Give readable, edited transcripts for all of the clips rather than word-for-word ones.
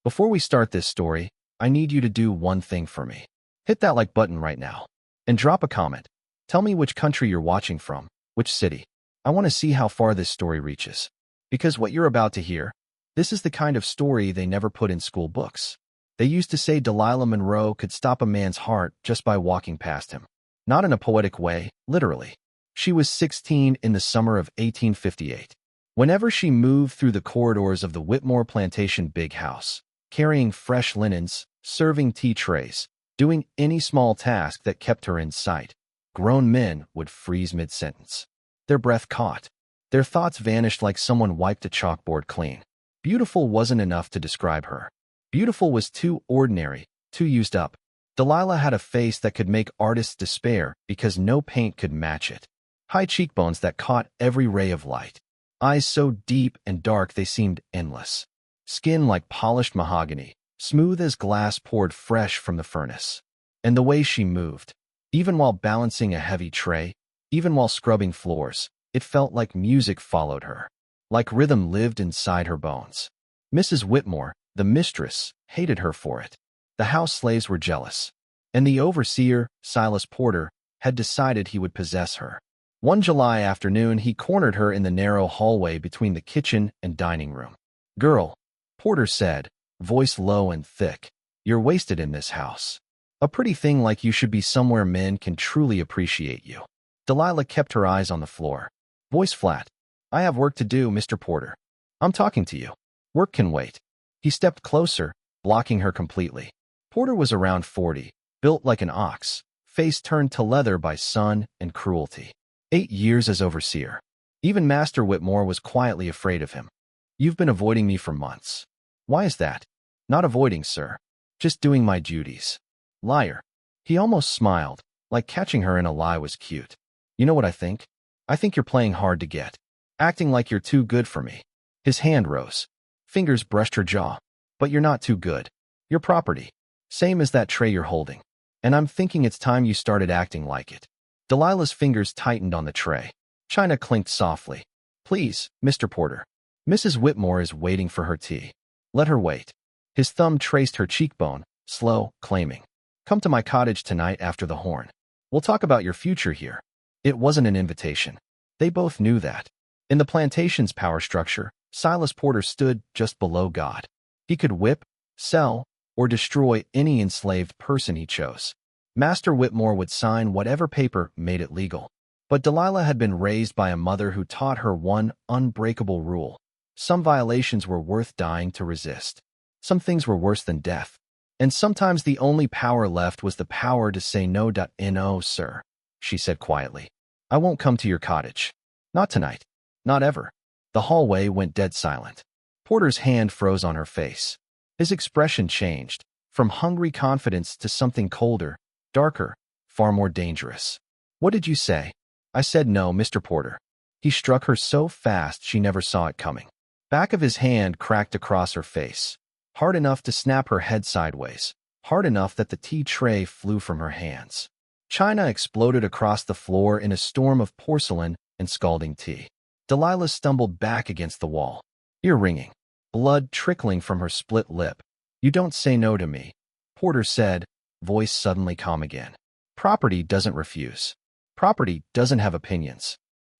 Before we start this story, I need you to do one thing for me. Hit that like button right now. And drop a comment. Tell me which country you're watching from, which city. I want to see how far this story reaches. Because what you're about to hear, this is the kind of story they never put in school books. They used to say Delilah Monroe could stop a man's heart just by walking past him. Not in a poetic way, literally. She was 16 in the summer of 1858. Whenever she moved through the corridors of the Whitmore Plantation big house, carrying fresh linens, serving tea trays, doing any small task that kept her in sight, grown men would freeze mid-sentence. Their breath caught. Their thoughts vanished like someone wiped a chalkboard clean. Beautiful wasn't enough to describe her. Beautiful was too ordinary, too used up. Delilah had a face that could make artists despair because no paint could match it. High cheekbones that caught every ray of light. Eyes so deep and dark they seemed endless. Skin like polished mahogany, smooth as glass poured fresh from the furnace. And the way she moved, even while balancing a heavy tray, even while scrubbing floors, it felt like music followed her, like rhythm lived inside her bones. Mrs. Whitmore, the mistress, hated her for it. The house slaves were jealous. And the overseer, Silas Porter, had decided he would possess her. One July afternoon, he cornered her in the narrow hallway between the kitchen and dining room. "Girl," Porter said, voice low and thick, "you're wasted in this house. A pretty thing like you should be somewhere men can truly appreciate you." Delilah kept her eyes on the floor. Voice flat. "I have work to do, Mr. Porter. I'm talking to you. Work can wait." He stepped closer, blocking her completely. Porter was around 40, built like an ox, face turned to leather by sun and cruelty. 8 years as overseer. Even Master Whitmore was quietly afraid of him. "You've been avoiding me for months." "Why is that?" "Not avoiding, sir. Just doing my duties." Liar. He almost smiled, like catching her in a lie was cute. "You know what I think? I think you're playing hard to get. Acting like you're too good for me." His hand rose. Fingers brushed her jaw. "But you're not too good. You're property. Same as that tray you're holding. And I'm thinking it's time you started acting like it." Delilah's fingers tightened on the tray. China clinked softly. "Please, Mr. Porter. Mrs. Whitmore is waiting for her tea. Let her wait." His thumb traced her cheekbone, slow, claiming. "Come to my cottage tonight after the horn. We'll talk about your future here." It wasn't an invitation. They both knew that. In the plantation's power structure, Silas Porter stood just below God. He could whip, sell, or destroy any enslaved person he chose. Master Whitmore would sign whatever paper made it legal. But Delilah had been raised by a mother who taught her one unbreakable rule. Some violations were worth dying to resist. Some things were worse than death. And sometimes the only power left was the power to say no. "No, sir," she said quietly. "I won't come to your cottage. Not tonight. Not ever." The hallway went dead silent. Porter's hand froze on her face. His expression changed, from hungry confidence to something colder, darker, far more dangerous. "What did you say?" "I said no, Mr. Porter." He struck her so fast she never saw it coming. Back of his hand cracked across her face, hard enough to snap her head sideways, hard enough that the tea tray flew from her hands. China exploded across the floor in a storm of porcelain and scalding tea. Delilah stumbled back against the wall, ear ringing, blood trickling from her split lip. "You don't say no to me," Porter said, voice suddenly calm again. "Property doesn't refuse. Property doesn't have opinions."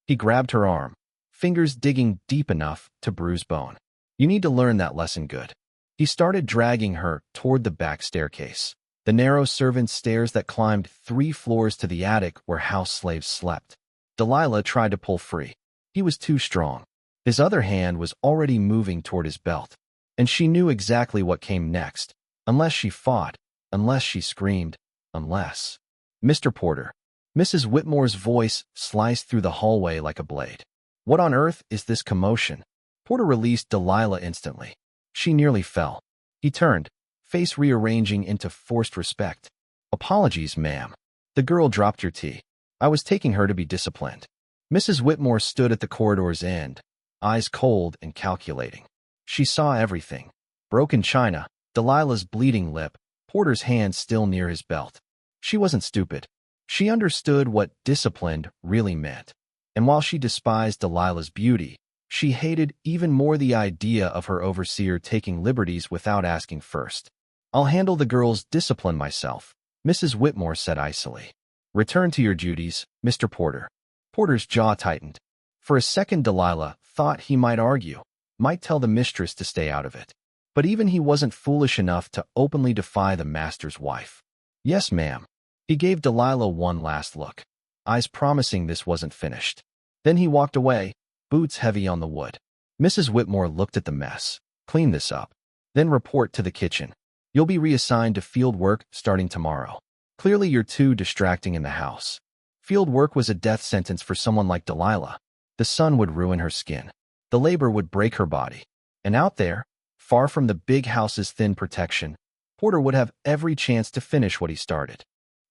He grabbed her arm, fingers digging deep enough to bruise bone. "You need to learn that lesson good." He started dragging her toward the back staircase, the narrow servants' stairs that climbed 3 floors to the attic where house slaves slept. Delilah tried to pull free. He was too strong. His other hand was already moving toward his belt, and she knew exactly what came next, unless she fought, unless she screamed, unless. "Mr. Porter." Mrs. Whitmore's voice sliced through the hallway like a blade. "What on earth is this commotion?" Porter released Delilah instantly. She nearly fell. He turned, face rearranging into forced respect. "Apologies, ma'am." The girl dropped your tea. "I was taking her to be disciplined." Mrs. Whitmore stood at the corridor's end, eyes cold and calculating. She saw everything. Broken china, Delilah's bleeding lip, Porter's hand still near his belt. She wasn't stupid. She understood what disciplined really meant. And while she despised Delilah's beauty, She hated even more the idea of her overseer taking liberties without asking first. "I'll handle the girls' discipline myself," Mrs. Whitmore said icily. "Return to your duties, Mr. Porter." Porter's jaw tightened. For a second, Delilah thought he might argue, might tell the mistress to stay out of it. But even he wasn't foolish enough to openly defy the master's wife. "Yes, ma'am." He gave Delilah one last look, eyes promising this wasn't finished. Then he walked away, boots heavy on the wood. Mrs. Whitmore looked at the mess. "Clean this up. Then report to the kitchen. You'll be reassigned to field work starting tomorrow. Clearly you're too distracting in the house." Field work was a death sentence for someone like Delilah. The sun would ruin her skin. The labor would break her body. And out there, far from the big house's thin protection, Porter would have every chance to finish what he started.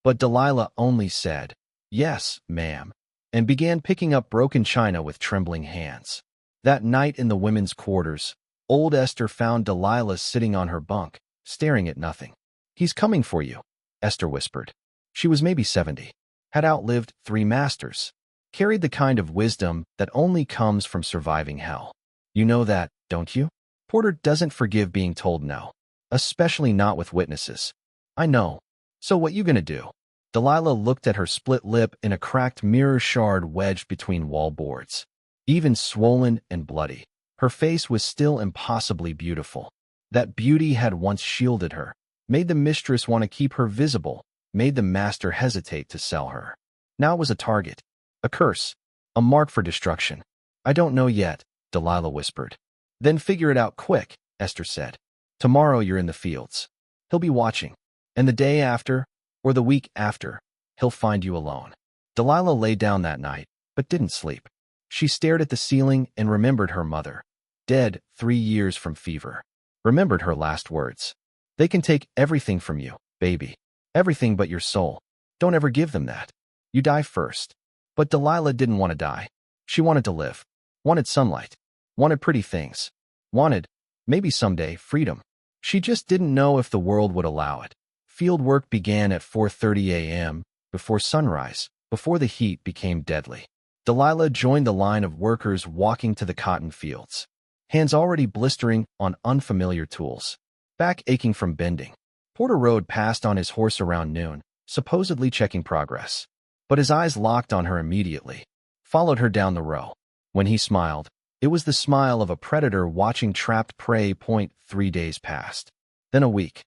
But Delilah only said, "Yes, ma'am," and began picking up broken china with trembling hands. That night in the women's quarters, old Esther found Delilah sitting on her bunk, staring at nothing. "He's coming for you," Esther whispered. She was maybe 70, had outlived 3 masters, carried the kind of wisdom that only comes from surviving hell. "You know that, don't you?" Porter doesn't forgive being told no, especially not with witnesses. "I know. So what you gonna do?" Delilah looked at her split lip in a cracked mirror shard wedged between wall boards. Even swollen and bloody, her face was still impossibly beautiful. That beauty had once shielded her, made the mistress want to keep her visible, made the master hesitate to sell her. Now it was a target, a curse, a mark for destruction. "I don't know yet," Delilah whispered. "Then figure it out quick," Esther said. "Tomorrow you're in the fields. He'll be watching. And the day after, or the week after, he'll find you alone." Delilah lay down that night, but didn't sleep. She stared at the ceiling and remembered her mother, dead 3 years from fever. Remembered her last words. "They can take everything from you, baby. Everything but your soul. Don't ever give them that. You die first." But Delilah didn't want to die. She wanted to live. Wanted sunlight. Wanted pretty things. Wanted, maybe someday, freedom. She just didn't know if the world would allow it. Field work began at 4:30 a.m., before sunrise, before the heat became deadly. Delilah joined the line of workers walking to the cotton fields, hands already blistering on unfamiliar tools, back aching from bending. Porter rode past on his horse around noon, supposedly checking progress. But his eyes locked on her immediately, followed her down the row. When he smiled, it was the smile of a predator watching trapped prey. 3 days passed. Then a week.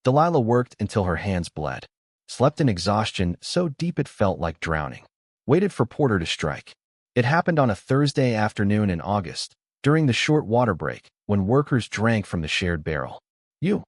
Delilah worked until her hands bled, slept in exhaustion so deep it felt like drowning, waited for Porter to strike. It happened on a Thursday afternoon in August, during the short water break, when workers drank from the shared barrel. "You,"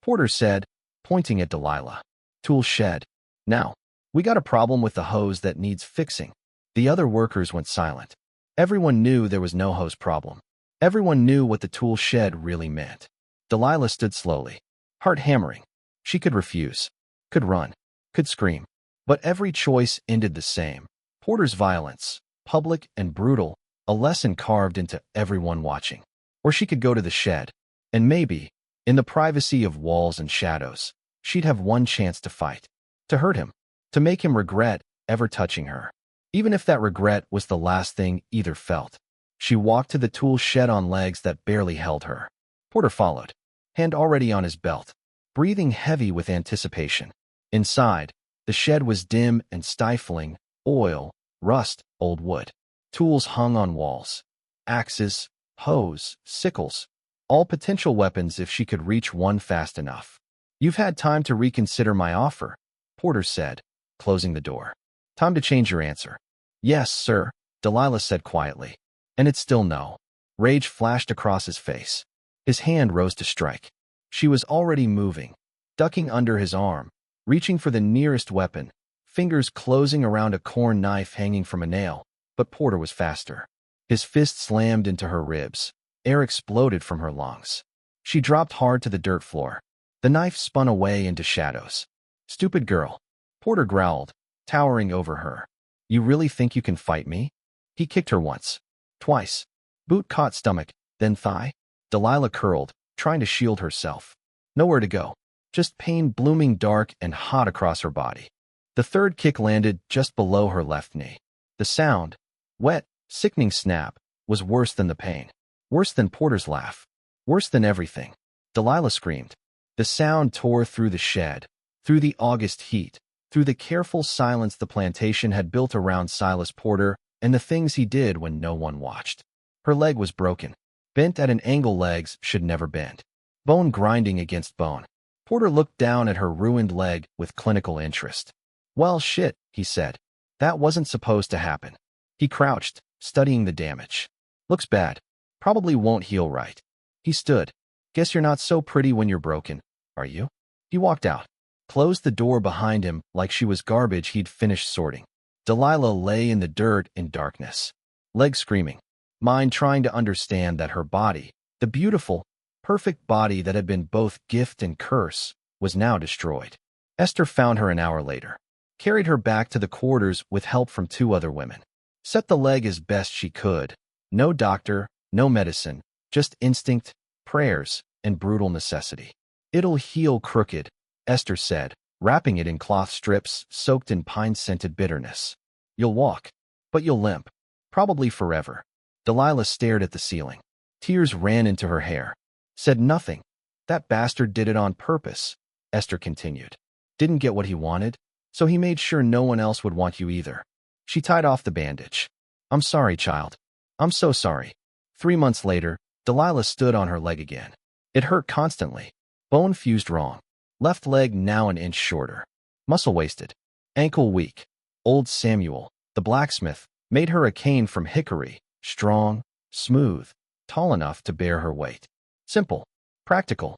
Porter said, pointing at Delilah. "Tool shed. Now, we got a problem with the hose that needs fixing." The other workers went silent. Everyone knew there was no hose problem. Everyone knew what the tool shed really meant. Delilah stood slowly, heart hammering. She could refuse, could run, could scream. But every choice ended the same. Porter's violence, public and brutal, a lesson carved into everyone watching. Or she could go to the shed, and maybe, in the privacy of walls and shadows, she'd have one chance to fight, to hurt him, to make him regret ever touching her. Even if that regret was the last thing either felt. She walked to the tool shed on legs that barely held her. Porter followed, hand already on his belt, breathing heavy with anticipation. Inside, the shed was dim and stifling, oil, rust, old wood. Tools hung on walls. Axes, hoes, sickles, all potential weapons if she could reach one fast enough. "You've had time to reconsider my offer," Porter said, closing the door. "Time to change your answer." "Yes, sir," Delilah said quietly. And it's still no. Rage flashed across his face. His hand rose to strike. She was already moving, ducking under his arm, reaching for the nearest weapon, fingers closing around a corn knife hanging from a nail. But Porter was faster. His fist slammed into her ribs. Air exploded from her lungs. She dropped hard to the dirt floor. The knife spun away into shadows. "Stupid girl," Porter growled, towering over her. "You really think you can fight me?" He kicked her once, twice. Boot caught stomach, then thigh. Delilah curled, trying to shield herself. Nowhere to go. Just pain blooming dark and hot across her body. The third kick landed just below her left knee. The sound, wet, sickening snap, was worse than the pain. Worse than Porter's laugh. Worse than everything. Delilah screamed. The sound tore through the shed, through the August heat, through the careful silence the plantation had built around Silas Porter and the things he did when no one watched. Her leg was broken. Bent at an angle legs should never bend. Bone grinding against bone. Porter looked down at her ruined leg with clinical interest. Well, shit, he said. That wasn't supposed to happen. He crouched, studying the damage. Looks bad. Probably won't heal right. He stood. Guess you're not so pretty when you're broken, are you? He walked out, closed the door behind him like she was garbage he'd finished sorting. Delilah lay in the dirt in darkness, leg screaming, mind trying to understand that her body, the beautiful, perfect body that had been both gift and curse, was now destroyed. Esther found her an hour later, carried her back to the quarters with help from 2 other women. Set the leg as best she could. No doctor, no medicine, just instinct, prayers, and brutal necessity. It'll heal crooked, Esther said, wrapping it in cloth strips soaked in pine-scented bitterness. You'll walk, but you'll limp. Probably forever. Delilah stared at the ceiling. Tears ran into her hair. Said nothing. That bastard did it on purpose, Esther continued. Didn't get what he wanted, so he made sure no one else would want you either. She tied off the bandage. I'm sorry, child. I'm so sorry. 3 months later, Delilah stood on her leg again. It hurt constantly. Bone fused wrong. Left leg now an inch shorter. Muscle wasted. Ankle weak. Old Samuel, the blacksmith, made her a cane from hickory, strong, smooth, tall enough to bear her weight. Simple. Practical.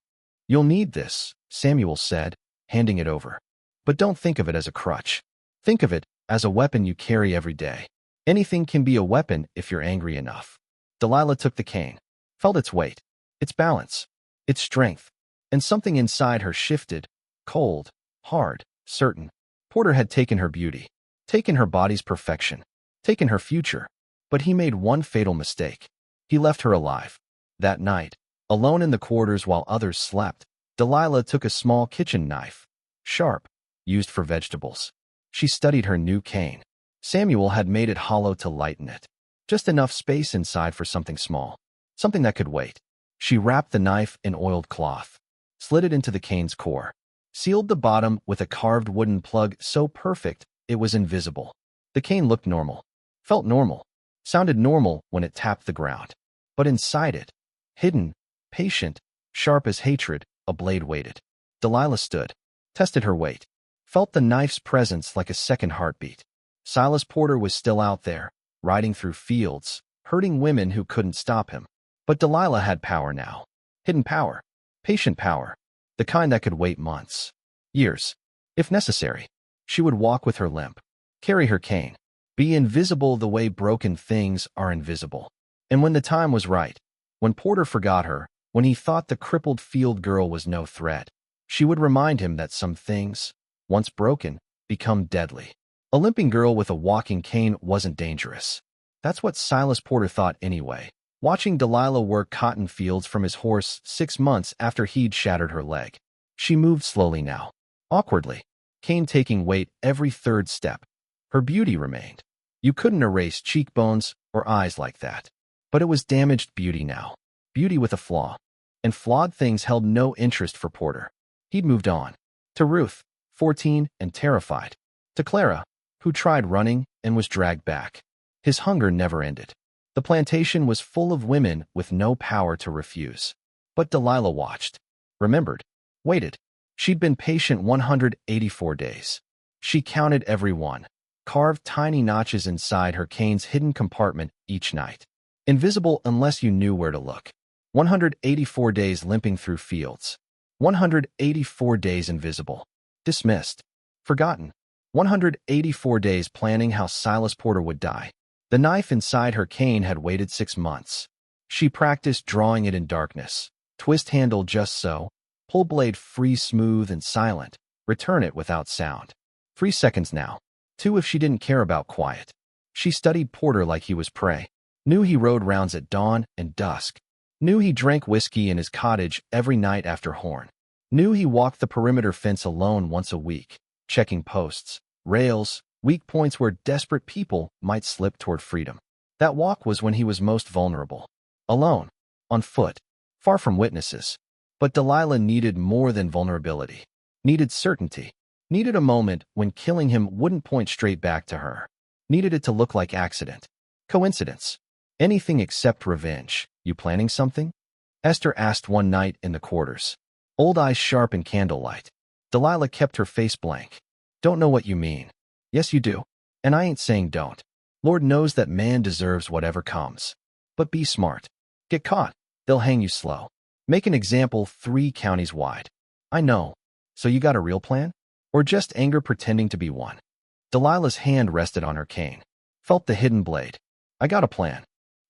You'll need this, Samuel said, handing it over. But don't think of it as a crutch. Think of it as a weapon you carry every day. Anything can be a weapon if you're angry enough. Delilah took the cane, felt its weight, its balance, its strength, and something inside her shifted, cold, hard, certain. Porter had taken her beauty, taken her body's perfection, taken her future, but he made one fatal mistake. He left her alive. That night, alone in the quarters while others slept, Delilah took a small kitchen knife, sharp, used for vegetables. She studied her new cane. Samuel had made it hollow to lighten it. Just enough space inside for something small, something that could wait. She wrapped the knife in oiled cloth, slid it into the cane's core, sealed the bottom with a carved wooden plug so perfect it was invisible. The cane looked normal, felt normal, sounded normal when it tapped the ground. But inside it, hidden, patient, sharp as hatred, a blade waited. Delilah stood, tested her weight, felt the knife's presence like a second heartbeat. Silas Porter was still out there, riding through fields, hurting women who couldn't stop him. But Delilah had power now. Hidden power. Patient power. The kind that could wait months. Years. If necessary. She would walk with her limp. Carry her cane. Be invisible the way broken things are invisible. And when the time was right, when Porter forgot her, when he thought the crippled field girl was no threat, she would remind him that some things, once broken, become deadly. A limping girl with a walking cane wasn't dangerous. That's what Silas Porter thought anyway, watching Delilah work cotton fields from his horse 6 months after he'd shattered her leg. She moved slowly now, awkwardly, cane taking weight every third step. Her beauty remained. You couldn't erase cheekbones or eyes like that. But it was damaged beauty now, beauty with a flaw. And flawed things held no interest for Porter. He'd moved on. To Ruth, 14 and terrified. To Clara, who tried running and was dragged back. His hunger never ended. The plantation was full of women with no power to refuse. But Delilah watched, remembered, waited. She'd been patient 184 days. She counted every one, carved tiny notches inside her cane's hidden compartment each night. Invisible unless you knew where to look. 184 days limping through fields. 184 days invisible. Dismissed. Forgotten. 184 days planning how Silas Porter would die. The knife inside her cane had waited 6 months. She practiced drawing it in darkness. Twist handle just so. Pull blade free, smooth and silent. Return it without sound. 3 seconds now. 2 if she didn't care about quiet. She studied Porter like he was prey. Knew he rode rounds at dawn and dusk. Knew he drank whiskey in his cottage every night after horn. Knew he walked the perimeter fence alone once a week, checking posts, rails, weak points where desperate people might slip toward freedom. That walk was when he was most vulnerable. Alone, on foot, far from witnesses. But Delilah needed more than vulnerability. Needed certainty. Needed a moment when killing him wouldn't point straight back to her. Needed it to look like accident. Coincidence. Anything except revenge. You planning something? Esther asked one night in the quarters. Old eyes sharp in candlelight. Delilah kept her face blank. Don't know what you mean. Yes, you do. And I ain't saying don't. Lord knows that man deserves whatever comes. But be smart. Get caught. They'll hang you slow. Make an example 3 counties wide. I know. So you got a real plan? Or just anger pretending to be one? Delilah's hand rested on her cane. Felt the hidden blade. I got a plan.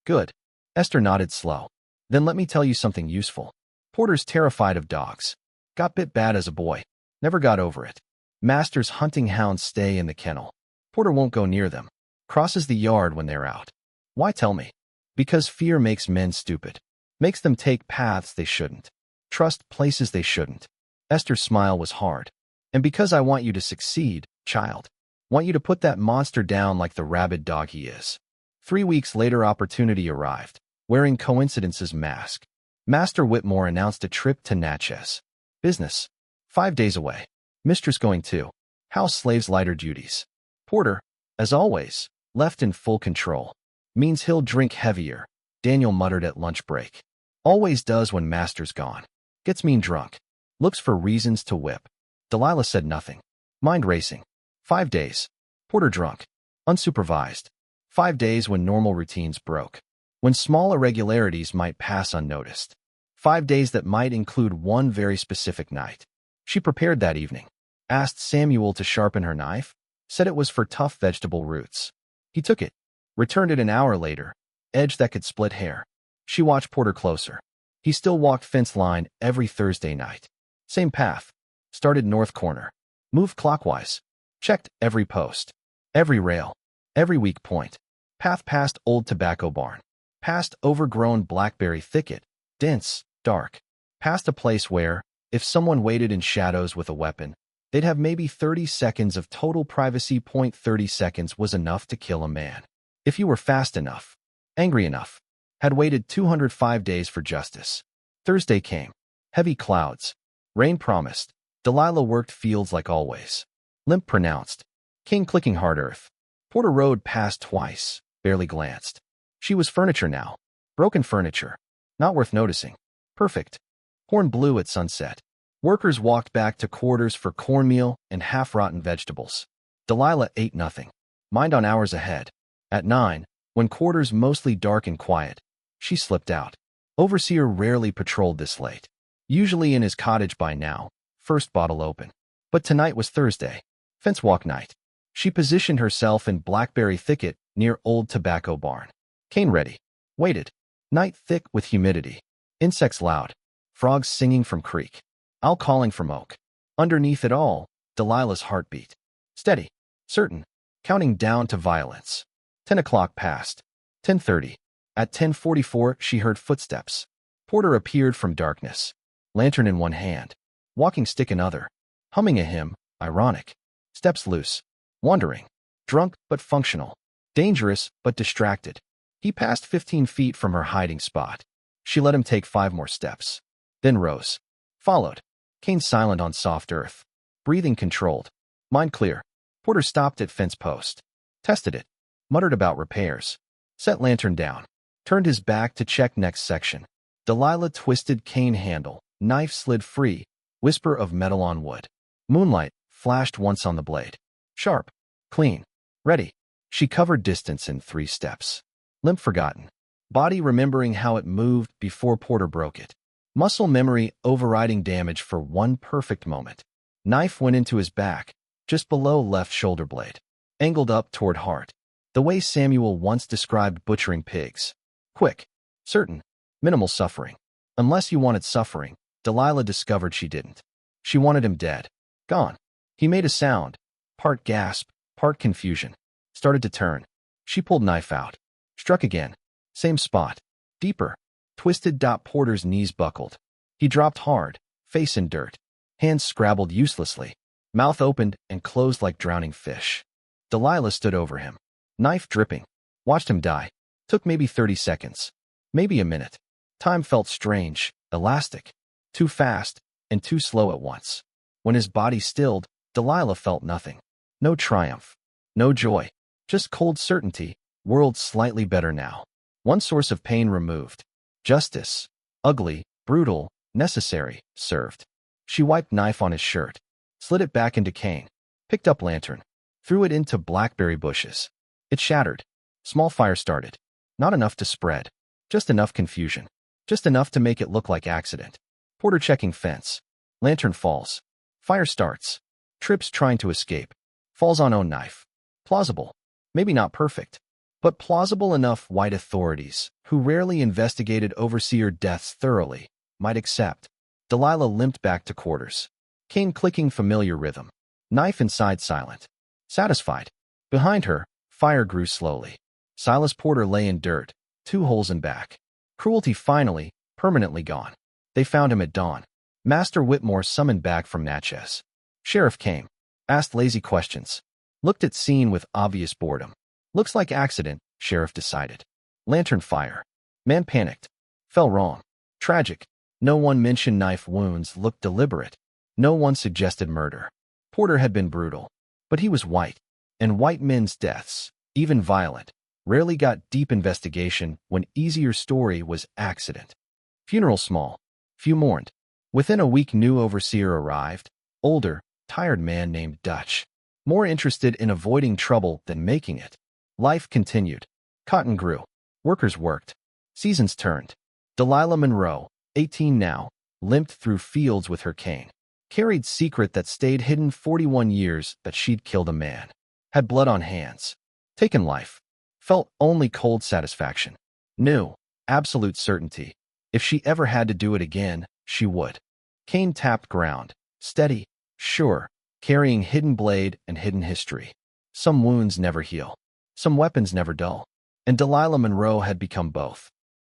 Good. Esther nodded slow. Then let me tell you something useful. Porter's terrified of dogs. Got bit bad as a boy. Never got over it. Master's hunting hounds stay in the kennel. Porter won't go near them. Crosses the yard when they're out. Why tell me? Because fear makes men stupid. Makes them take paths they shouldn't. Trust places they shouldn't. Esther's smile was hard. And because I want you to succeed, child. Want you to put that monster down like the rabid dog he is. 3 weeks later, opportunity arrived, wearing coincidence's mask. Master Whitmore announced a trip to Natchez. Business. 5 days away. Mistress going too. House slaves lighter duties. Porter, as always, left in full control. Means he'll drink heavier, Daniel muttered at lunch break. Always does when Master's gone. Gets mean drunk. Looks for reasons to whip. Delilah said nothing. Mind racing. 5 days. Porter drunk. Unsupervised. 5 days when normal routines broke. When small irregularities might pass unnoticed. 5 days that might include one very specific night. She prepared that evening. Asked Samuel to sharpen her knife. Said it was for tough vegetable roots. He took it. Returned it an hour later. Edge that could split hair. She watched Porter closer. He still walked fence line every Thursday night. Same path. Started north corner. Moved clockwise. Checked every post. Every rail. Every weak point. Path past old tobacco barn. Past overgrown blackberry thicket. Dense, dark. Past a place where, if someone waited in shadows with a weapon, they'd have maybe 30 seconds of total privacy. 30 seconds was enough to kill a man. If you were fast enough. Angry enough. Had waited 205 days for justice. Thursday came. Heavy clouds. Rain promised. Delilah worked fields like always. Limp pronounced. Cane clicking hard earth. Porter rode past twice. Barely glanced. She was furniture now. Broken furniture. Not worth noticing. Perfect. Horn blew at sunset. Workers walked back to quarters for cornmeal and half-rotten vegetables. Delilah ate nothing. Mind on hours ahead. At 9, when quarters mostly dark and quiet, she slipped out. Overseer rarely patrolled this late. Usually in his cottage by now, first bottle open. But tonight was Thursday. Fence walk night. She positioned herself in blackberry thicket near old tobacco barn. Cane ready. Waited. Night thick with humidity. Insects loud. Frogs singing from creek. Owl calling from oak. Underneath it all, Delilah's heartbeat. Steady. Certain. Counting down to violence. 10 o'clock passed. 10:30. At 10:44, she heard footsteps. Porter appeared from darkness. Lantern in one hand. Walking stick in other. Humming a hymn, ironic. Steps loose. Wandering. Drunk but functional. Dangerous but distracted. He passed 15 feet from her hiding spot. She let him take 5 more steps. Then rose. Followed. Cane silent on soft earth. Breathing controlled. Mind clear. Porter stopped at fence post. Tested it. Muttered about repairs. Set lantern down. Turned his back to check next section. Delilah twisted cane handle. Knife slid free. Whisper of metal on wood. Moonlight flashed once on the blade. Sharp. Clean. Ready. She covered distance in 3 steps. Limp forgotten. Body remembering how it moved before Porter broke it. Muscle memory overriding damage for one perfect moment. Knife went into his back, just below left shoulder blade. Angled up toward heart. The way Samuel once described butchering pigs. Quick. Certain. Minimal suffering. Unless you wanted suffering, Delilah discovered she didn't. She wanted him dead. Gone. He made a sound. Part gasp, part confusion. Started to turn. She pulled knife out. Struck again. Same spot. Deeper. Twisted. Porter's knees buckled. He dropped hard, face in dirt. Hands scrabbled uselessly. Mouth opened and closed like drowning fish. Delilah stood over him. Knife dripping. Watched him die. Took maybe 30 seconds. Maybe a minute. Time felt strange, elastic. Too fast, and too slow at once. When his body stilled, Delilah felt nothing. No triumph. No joy. Just cold certainty. World slightly better now. One source of pain removed. Justice. Ugly, brutal, necessary, served. She wiped knife on his shirt. Slid it back into cane. Picked up lantern. Threw it into blackberry bushes. It shattered. Small fire started. Not enough to spread. Just enough confusion. Just enough to make it look like accident. Porter checking fence. Lantern falls. Fire starts. Trips trying to escape. Falls on own knife. Plausible. Maybe not perfect. But plausible enough white authorities, who rarely investigated overseer deaths thoroughly, might accept. Delilah limped back to quarters. Cane clicking familiar rhythm. Knife inside silent. Satisfied. Behind her, fire grew slowly. Silas Porter lay in dirt, 2 holes in back. Cruelty finally, permanently gone. They found him at dawn. Master Whitmore summoned back from Natchez. Sheriff came. Asked lazy questions. Looked at scene with obvious boredom. Looks like accident, sheriff decided. Lantern fire. Man panicked. Fell wrong. Tragic. No one mentioned knife wounds looked deliberate. No one suggested murder. Porter had been brutal. But he was white. And white men's deaths, even violent, rarely got deep investigation when easier story was accident. Funeral small. Few mourned. Within a week new overseer arrived. Older, tired man named Dutch. More interested in avoiding trouble than making it. Life continued. Cotton grew. Workers worked. Seasons turned. Delilah Monroe, 18 now, limped through fields with her cane. Carried secret that stayed hidden 41 years that she'd killed a man. Had blood on hands. Taken life. Felt only cold satisfaction. Knew, absolute certainty. If she ever had to do it again, she would. Cane tapped ground. Steady, sure, carrying hidden blade and hidden history. Some wounds never heal. Some weapons never dull. And Delilah Monroe had become both.